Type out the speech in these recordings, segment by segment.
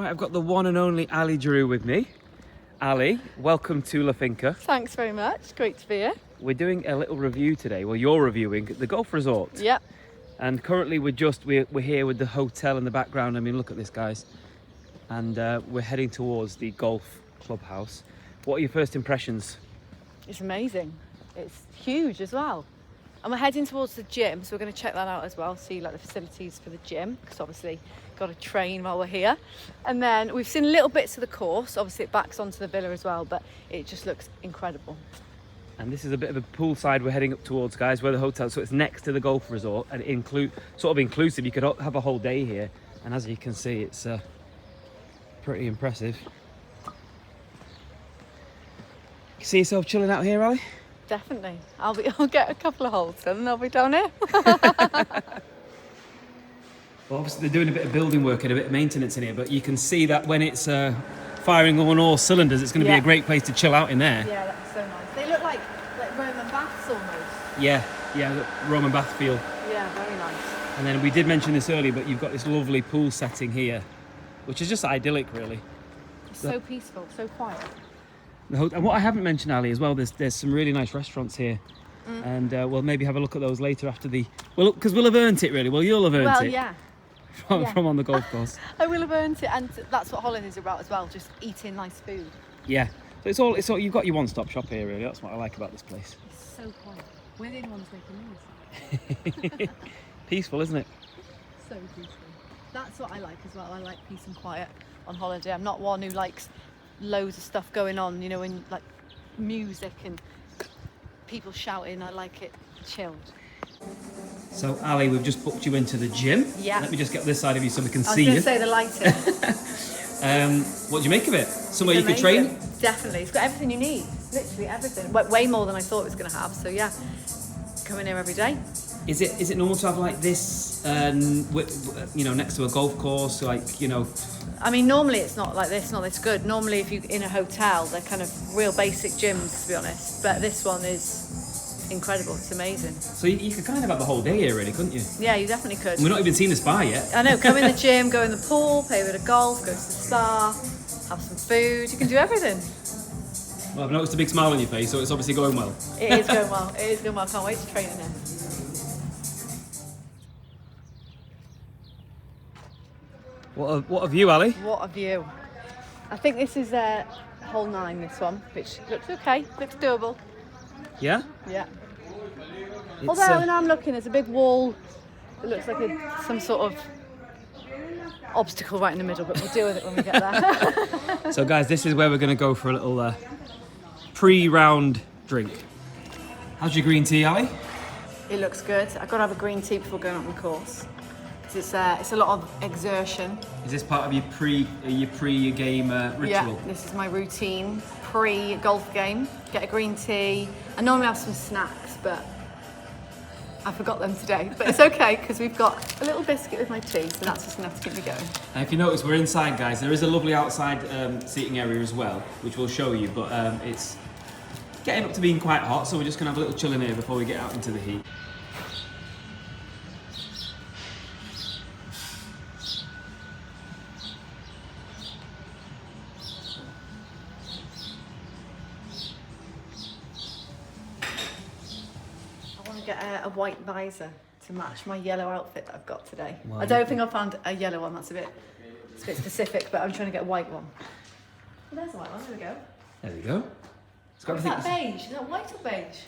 Right, I've got the one and only Ali Drew with me. Ali, welcome to LAFINCA. Thanks very much. Great to be here. We're doing a little review today. Well, you're reviewing the golf resort. Yep. And currently we're here with the hotel in the background. I mean, look at this, guys. And we're heading towards the golf clubhouse. What are your first impressions? It's amazing. It's huge as well. And we're heading towards the gym, so we're going to check that out as well, see like the facilities for the gym, because obviously got to train while we're here. And then we've seen little bits of the course. Obviously it backs onto the villa as well, but it just looks incredible. And this is a bit of a poolside we're heading up towards, guys, where the hotel, so it's next to the golf resort and sort of inclusive. You could have a whole day here. And as you can see, it's pretty impressive. You see yourself chilling out here, Ali? Definitely. I'll get a couple of holes done and I'll be down here. Well, obviously they're doing a bit of building work and a bit of maintenance in here, but you can see that when it's firing on all cylinders, it's going to be a great place to chill out in there. Yeah, that's so nice. They look like Roman baths almost. Yeah, Roman bath feel. Yeah, very nice. And then we did mention this earlier, but you've got this lovely pool setting here, which is just idyllic, really. It's so peaceful, so quiet. And what I haven't mentioned, Ali, as well, there's some really nice restaurants here. And we'll maybe have a look at those later after because we'll have earned it, really. Well, you'll have earned it. Yeah. From on the golf course. I will have earned it, and that's what holiday's about as well, just eating nice food. Yeah. So it's all you've got your one-stop shop here, really. That's what I like about this place. It's so quiet. We're the only ones making noise. Peaceful, isn't it? So peaceful. That's what I like as well. I like peace and quiet on holiday. I'm not one who likes loads of stuff going on, you know, and like music and people shouting. I like it chilled. So, Ali, we've just booked you into the gym. Yeah. Let me just get this side of you so we can see I you. was going to say the lighting. What do you make of it? Somewhere It's you could train? amazing. Definitely. It's got everything you need. Literally everything. Way more than I thought it was going to have. So, yeah, come in here every day. Is it normal to have like this, next to a golf course, like, you know? I mean, normally it's not like this, not this good. Normally, if you're in a hotel, they're kind of real basic gyms, to be honest. But this one is incredible. It's amazing. So you could kind of have the whole day here, really, couldn't you? Yeah, you definitely could. And we're not even seen the spa yet. I know. Come in the gym, go in the pool, play a bit of golf, go to the spa, have some food. You can do everything. Well, I've noticed a big smile on your face, so it's obviously going well. It is going well. It is going well. I can't wait to train in here. What a view, Ali. What a view. I think this is hole 9, this one, which looks okay. Looks doable. Yeah? Yeah. It's, Although when I'm looking, there's a big wall that looks like some sort of obstacle right in the middle, but we'll deal with it when we get there. So, guys, this is where we're going to go for a little pre-round drink. How's your green tea, Ali? It looks good. I've got to have a green tea before going on the course. It's a lot of exertion. Is this part of your pre-game ritual? Yeah, this is my routine pre-golf game. Get a green tea. I normally have some snacks, but I forgot them today. But it's okay because we've got a little biscuit with my tea, so that's just enough to keep me going. And if you notice, we're inside, guys. There is a lovely outside seating area as well, which we'll show you. But it's getting up to being quite hot, so we're just gonna have a little chill in here before we get out into the heat. Get a white visor to match my yellow outfit that I've got today. Wow. I don't think I found a yellow one. It's a bit specific, but I'm trying to get a white one. Well, there's a white one. There we go. There we go. It's got Is that beige? Is that white or beige?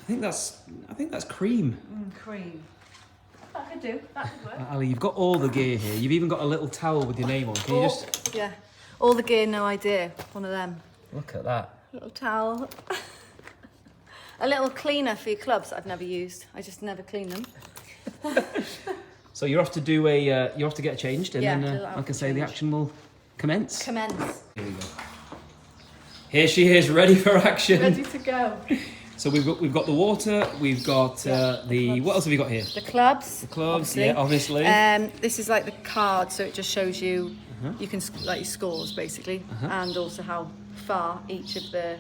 I think that's cream. Cream. That could do. That could work. Ali, you've got all the gear here. You've even got a little towel with your name on. Can you just? Yeah. All the gear, no idea. One of them. Look at that. Little towel. A little cleaner for your clubs that I've never used. I just never clean them. So you're off to you're off to get changed, and then like I say, the action will commence. Commence. Here we go. Here she is, ready for action. Ready to go. So we've got the water. We've got the what else have we got here? The clubs. The clubs, obviously. yeah, obviously. This is like the card, so it just shows you you can like your scores basically, and also how far each of the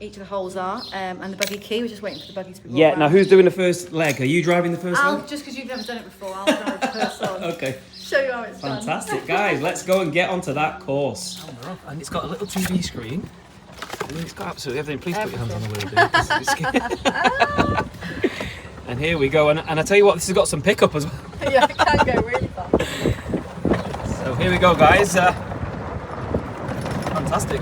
each of the holes are, and the buggy key. We're just waiting for the buggy to be brought Yeah, round. now who's doing the first leg? Are you driving the first leg? Just because you've never done it before, I'll drive the first one. Okay. Show you how it's done. Fantastic, guys. Let's go and get onto that course. And it's got a little TV screen. I mean, it's got absolutely everything. Please put your hands on the wheel, dude. And here we go. And I tell you what, this has got some pickup as well. Yeah, it can go really fast. So here we go, guys. Fantastic.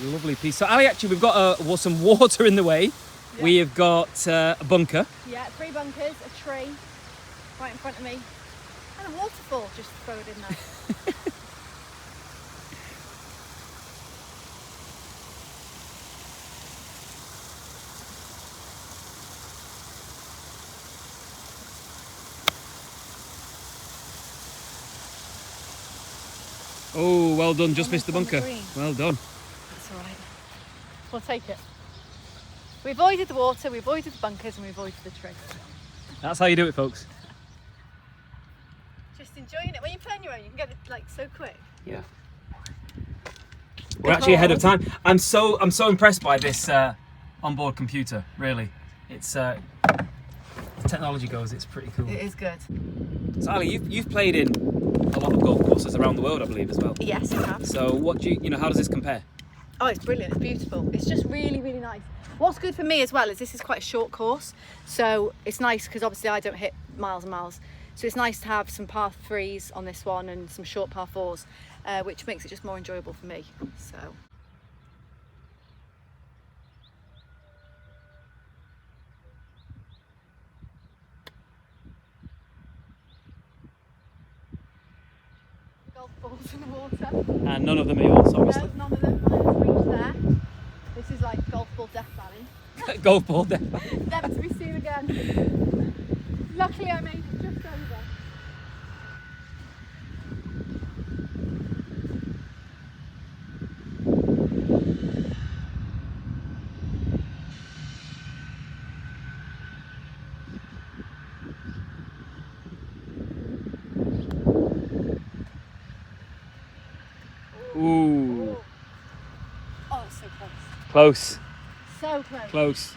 Lovely piece. So Ali, actually, we've got some water in the way. Yeah. We have got a bunker. Yeah, 3 bunkers, a tree right in front of me, and a waterfall. Just throw it in there. Oh, well done. Just missed the bunker. Well done. That's all right. We'll take it. We avoided the water, we avoided the bunkers, and we avoided the tree. That's how you do it, folks. Just enjoying it. When you play on your own, you can get it like so quick. Yeah. We're actually ahead of time. I'm so impressed by this onboard computer. Really, it's the technology goes. It's pretty cool. It is good. So Ali, you've played in a lot of golf courses around the world, I believe, as well. Yes, I have. So what do you know? How does this compare? Oh, it's brilliant. It's beautiful. It's just really, really nice. What's good for me as well is this is quite a short course, so it's nice because obviously I don't hit miles and miles. So it's nice to have some par 3s on this one and some short par 4s, which makes it just more enjoyable for me. So. Golf balls in the water. And none of them are yours, obviously. No, none of them. Mine's reached there. This is like golf ball death valley. Golf ball death valley. Never to be seen again. Luckily I made it just over. Ooh. Oh, it's so close. Close. So close. Close.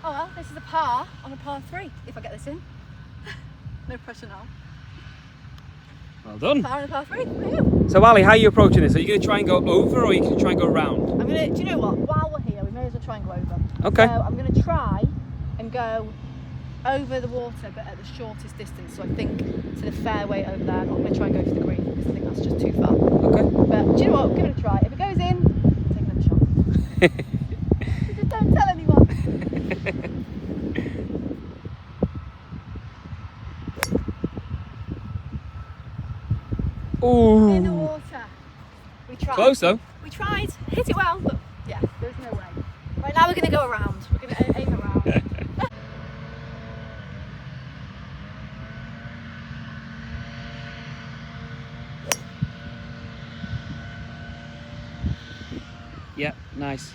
Oh well, this is a par on a par 3, if I get this in. No pressure now. Well done. Par on a par 3. Woo. So Ali, how are you approaching this? Are you going to try and go over, or are you going to try and go around? I'm going to, do you know what? While we're here, we may as well try and go over. Okay. So I'm going to try and go over the water, but at the shortest distance. So I think to the fairway over there. I'm not going to try and go to the green because I think that's just too far. Okay. But do you know what? Give it a try. If it goes in, take another shot. Just don't tell anyone. Ooh. In the water. We tried. Close though. We tried. Hit it well, but yeah, there's no way. Right, now we're going to go around. We're going to aim around. Yeah, nice.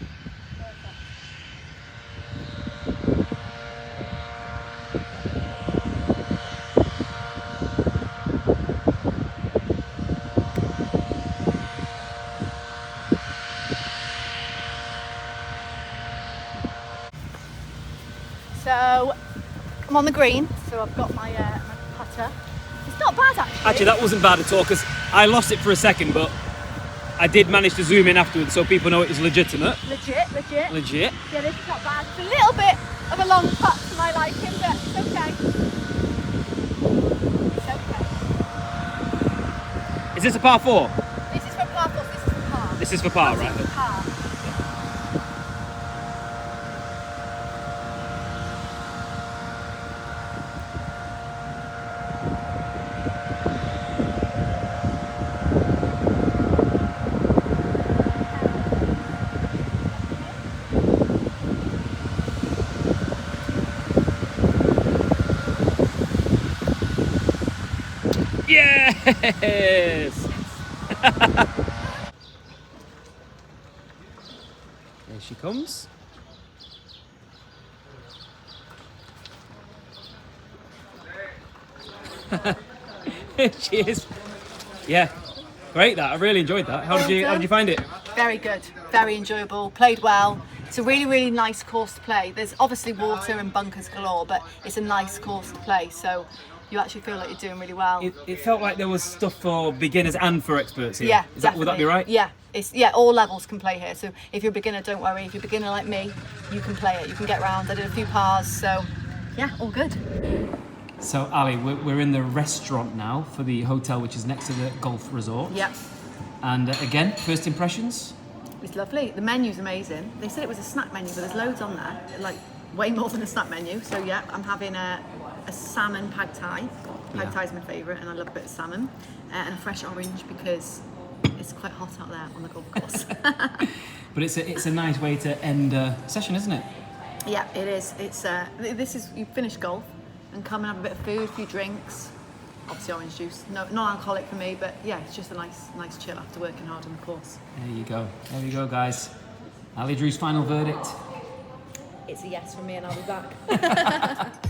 So I'm on the green, so I've got my putter. It's not bad actually. Actually, that wasn't bad at all because I lost it for a second, but I did manage to zoom in afterwards so people know it was legitimate. Legit. Legit. Yeah, this is not bad. It's a little bit of a long putt for my liking, but it's okay. It's okay. Is this a par 4? This is for par 4, this is for par. This is for par, This right? is for par. Yes! There she comes. She is. Yeah, great that. I really enjoyed that. How did you find it? Very good, very enjoyable, played well. It's a really, really nice course to play. There's obviously water and bunkers galore, but it's a nice course to play, so you actually feel like you're doing really well. It felt like there was stuff for beginners and for experts here. Yeah, Would that be right? Yeah, all levels can play here. So if you're a beginner, don't worry. If you're a beginner like me, you can play it. You can get around. I did a few pars, so yeah, all good. So Ali, we're in the restaurant now for the hotel, which is next to the golf resort. Yep. And again, first impressions? It's lovely. The menu's amazing. They said it was a snack menu, but there's loads on there, like way more than a snack menu. So yeah, I'm having a salmon pad thai. Pad thai is my favourite, and I love a bit of salmon, and a fresh orange because it's quite hot out there on the golf course. But it's a nice way to end a session, isn't it? Yeah, it is. This is you finish golf and come and have a bit of food, a few drinks. Obviously orange juice, non-alcoholic for me, but yeah, it's just a nice chill after working hard on the course. There you go, guys. Ali Drew's final verdict. It's a yes from me, and I'll be back.